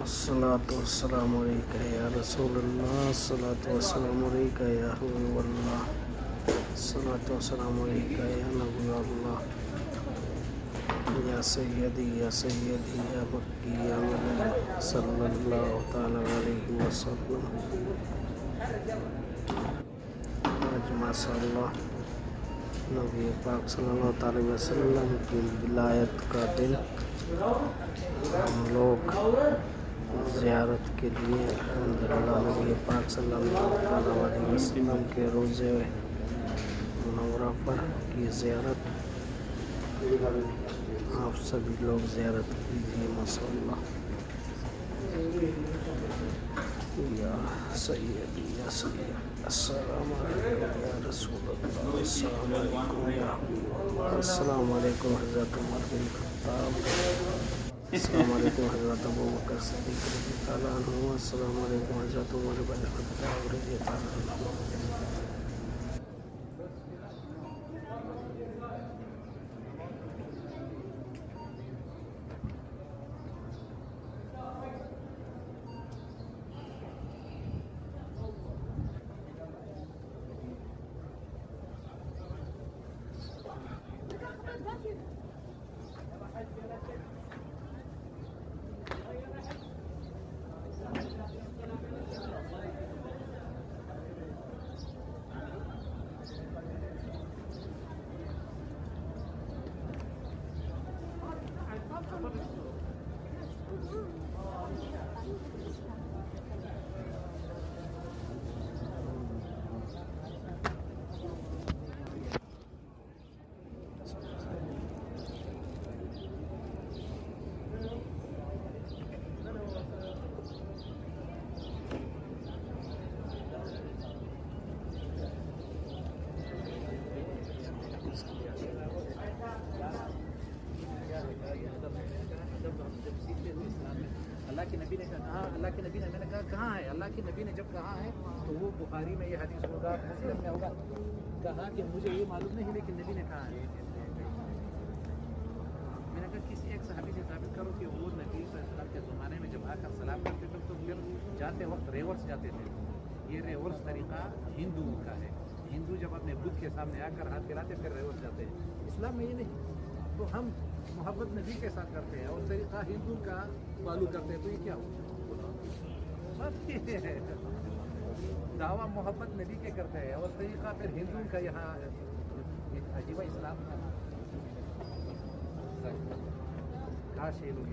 अस्सलातु वस्सलामु अलैका या रसूलल्लाह, अस्सलातु वस्सलामु अलैका या हबीबल्लाह, अस्सलातु वस्सलामु अलैका या नबीयल्लाह, या सय्यदी या मक्की या मदनी सल्लल्लाहु तआला अलैहि वसल्लम। आज माशाअल्लाह नबी पाक सल्लल्लाहु अलैहि वसल्लम की विलायत का दिन हम लोग ज़ियारत के लिए अल्हम्दुलिल्लाह नबी पाक सल्लल्लाहु अलैहि वसल्लम के रोज़े मुनव्वरा पर की ज़ियारत आप सभी लोग ज़ियारत कीजिए माशाअल्लाह। या सय्यदी अस्सलामु अलैकुम या रसूलल्लाह, अस्सलामु अलैकुम या हबीबल्लाह, अस्सलामु अलैकुम हज़रत उमर बिन खत्ताब, अस्सलामु अलैकुम हज़रत अबू बकर सिद्दीक़ रज़ियल्लाहु अन्हु, अस्सलामु अलैकुम हज़रत उमर बिन खत्ताब रज़ियल्लाहु अन्हु। अल्लाह के नबी ने कहा, अल्लाह के नबी ने, मैंने कहा कहाँ है? अल्लाह के नबी ने जब कहा है तो वो बुखारी में ये हदीस होगा, मुस्लिम में होगा, कहा कि मुझे ये मालूम नहीं लेकिन नबी ने कहा है। मैंने कहा किसी एक सहाबी से साबित करो कि वो नबी सल्लल्लाहु के ज़माने में जब आकर सलाम करते थे तो फिर जाते वक्त रिवर्स जाते थे। ये रिवर्स तरीक़ा हिंदुओं का है। हिंदू जब अपने बुद्ध के सामने आकर हाथ फैलाते फिर रिवर्स जाते हैं। इस्लाम में ये नहीं। तो हम मोहब्बत नबी के साथ करते हैं और तरीक़ा हिंदू का फॉलो करते हैं, तो ये क्या होता है? दावा मोहब्बत नबी के करते हैं और तरीक़ा फिर हिंदू का यहाँ अजीबा इस्लाम का काश ये लोग